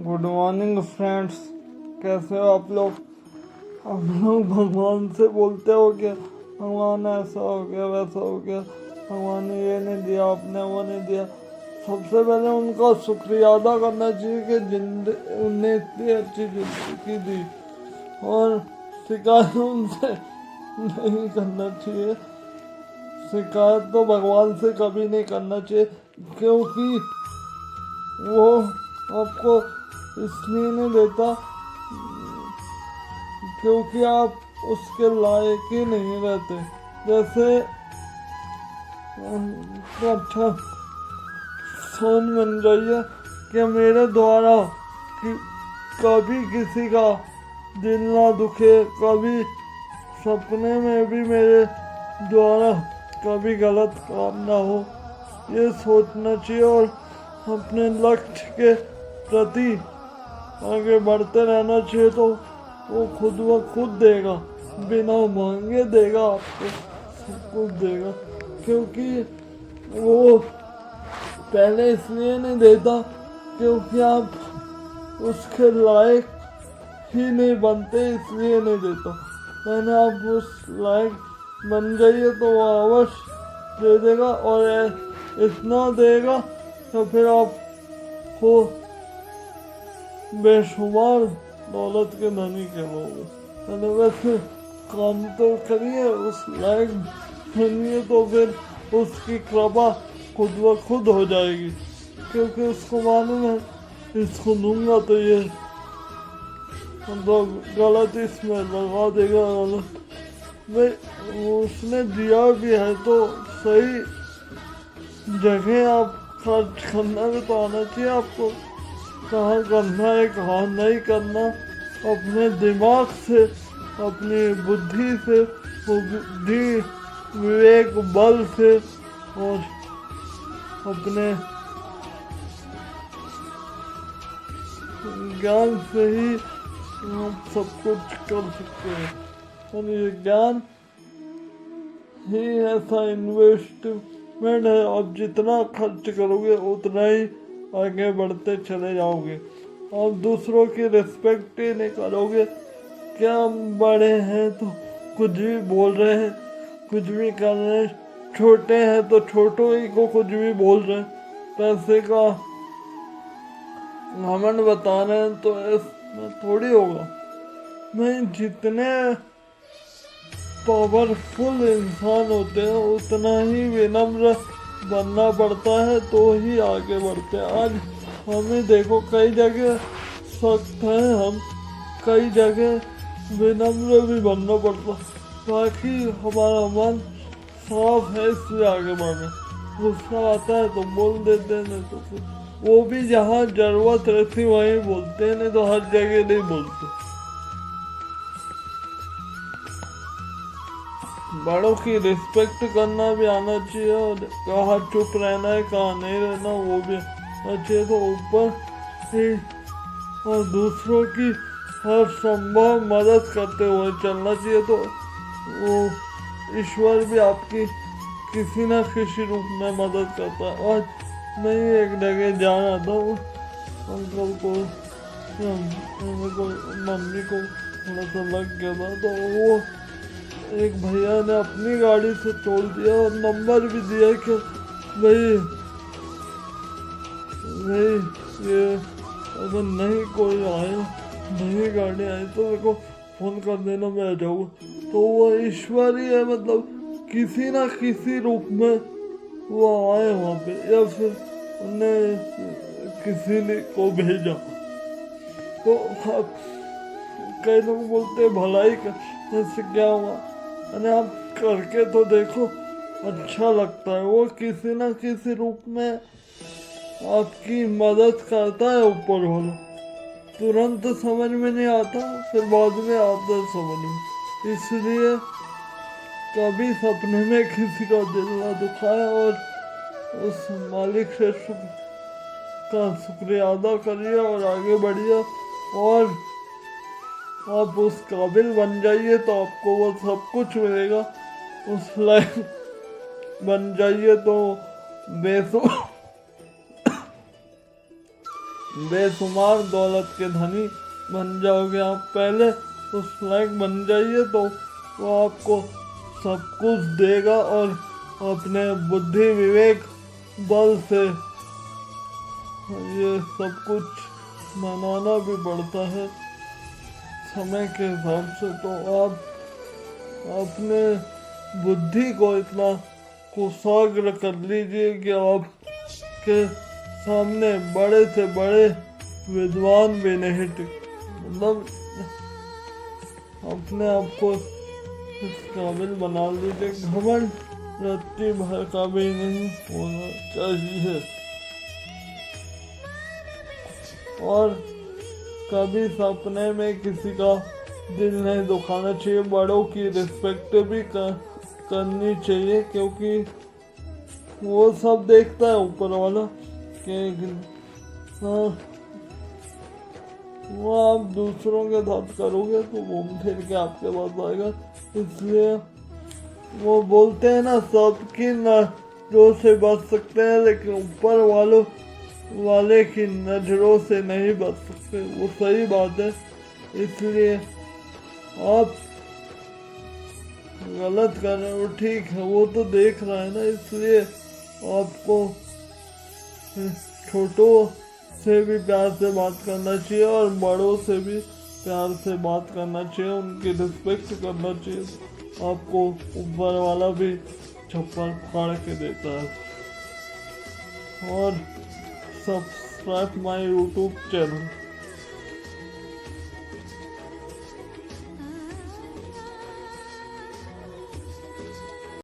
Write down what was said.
Good morning friends, कैसे हो आप लोग। भगवान से बोलते हो कि भगवान ऐसा हो गया वैसा हो गया, भगवान ने ये नहीं दिया, आपने वो नहीं दिया। सबसे पहले उनका शुक्रिया अदा करना चाहिए कि उन्हें इतनी अच्छी जिंदगी दी, और शिकायत उनसे नहीं करना चाहिए। शिकायत तो भगवान से कभी नहीं करना चाहिए, क्योंकि वो आपको इसलिए नहीं देता क्योंकि आप उसके लायक ही नहीं रहते। जैसे तो अच्छा सोच बन जाइए कि मेरे द्वारा कभी किसी का दिल ना दुखे, कभी सपने में भी मेरे द्वारा कभी गलत काम ना हो, ये सोचना चाहिए। और अपने लक्ष्य के प्रति आगे बढ़ते रहना चाहिए, तो वो खुद व खुद देगा, बिना मांगे देगा, आपको सब कुछ देगा। क्योंकि वो पहले इसलिए नहीं देता क्योंकि आप उसके लायक ही नहीं बनते, इसलिए नहीं देता। मैंने आप उस लायक बन जाइए तो वो अवश्य दे देगा, और इतना देगा तो फिर आपको बेशुमार दौलत के धनी कहलोगे। मैंने वैसे काम तो करिए, उस लायक बनिए, तो फिर उसकी कृपा खुद ब खुद हो जाएगी। क्योंकि उसको मालूम है इसको दूंगा तो ये मतलब गलत इसमें लगा देगा, गलत भाई उसने दिया भी है तो सही जगह आप खर्च करना भी तो आना चाहिए आपको, कहाँ करना है कहाँ नहीं करना। अपने दिमाग से, अपनी बुद्धि से, बुद्धि विवेक बल से, और अपने ज्ञान से ही आप सब कुछ कर सकते हैं। और ये ज्ञान ही ऐसा इन्वेस्टमेंट है, आप जितना खर्च करोगे उतना ही आगे बढ़ते चले जाओगे। आप दूसरों की रिस्पेक्ट ही नहीं करोगे, क्या बड़े हैं तो कुछ भी बोल रहे हैं, कुछ भी कर रहे हैं, छोटे हैं तो छोटों ही को कुछ भी बोल रहे हैं, पैसे का घमंड बता रहे हैं, तो ऐसा थोड़ी होगा। नहीं, जितने पावरफुल इंसान होते हैं उतना ही विनम्र बनना पड़ता है, तो ही आगे बढ़ते हैं। आज हमें देखो कई जगह सख्त है हम, कई जगह विनम्र भी बनना पड़ता, ताकि हमारा मन साफ है, इसलिए आगे बढ़े। गुस्सा आता है तो बोल देते हैं, नहीं तो फिर वो भी जहाँ जरूरत रहती वहीं बोलते हैं, नहीं तो हर जगह नहीं बोलते। बड़ों की रिस्पेक्ट करना भी आना चाहिए, और कहाँ चुप रहना है कहाँ नहीं रहना वो भी आना चाहिए। तो ऊपर से और दूसरों की हर संभव मदद करते हुए चलना चाहिए, तो वो ईश्वर भी आपकी किसी न किसी रूप में मदद करता है। और मैं एक जगह जा रहा था, अंकल को मम्मी को थोड़ा सा लग गया था, तो वो एक भैया ने अपनी गाड़ी से छोड़ दिया और नंबर भी दिया कि भाई ये अगर नहीं कोई आया, नहीं गाड़ी आई तो मेरे को फोन कर देना, मैं आ जाऊँगा। तो वो ईश्वर ही है, मतलब किसी ना किसी रूप में वो आए वहाँ पे, या फिर उन्हें किसी ने को भेजा। तो कई लोग बोलते हैं भलाई करने से क्या हुआ, अरे आप करके तो देखो, अच्छा लगता है। वो किसी ना किसी रूप में आपकी मदद करता है ऊपर वाला, तुरंत समझ में नहीं आता, फिर बाद में आता है समझ में। इसलिए कभी सपने में किसी का दिल ना दुखाए, और उस मालिक से का शुक्रिया अदा करिए और आगे बढ़िए, और आप उस काबिल बन जाइए तो आपको वो सब कुछ मिलेगा। उस लायक बन जाइए तो बेशुमार दौलत के धनी बन जाओगे। आप पहले उस लायक बन जाइए तो वो आपको सब कुछ देगा और अपने बुद्धि विवेक बल से ये सब कुछ मनाना भी पड़ता है समय के हिसाब से। तो आप अपने बुद्धि को इतना कुशाग्र कर लीजिए कि आपके सामने बड़े से बड़े विद्वान भी नहीं मतलब अपने आप को इस काबिल बना लीजिए। घमंड रत्ती भर का भी नहीं होना चाहिए और कभी सपने में किसी का दिल नहीं दुखाना चाहिए। बड़ों की रिस्पेक्ट भी करनी चाहिए क्योंकि वो सब देखता है ऊपर वाला कि वो आप दूसरों के साथ करोगे तो घूम फिर के आपके पास आएगा। इसलिए वो बोलते हैं ना, सबकी नजरों से बच सकते हैं लेकिन ऊपर वाले की नजरों से नहीं बच सकते। वो सही बात है। इसलिए आप गलत कर रहे हो, ठीक है, वो तो देख रहा है ना। इसलिए आपको छोटों से भी प्यार से बात करना चाहिए और बड़ों से भी प्यार से बात करना चाहिए, उनकी रिस्पेक्ट करना चाहिए। आपको ऊपर वाला भी छप्पर फाड़ के देता है। और सब्सक्राइब माय यूट्यूब चैनल।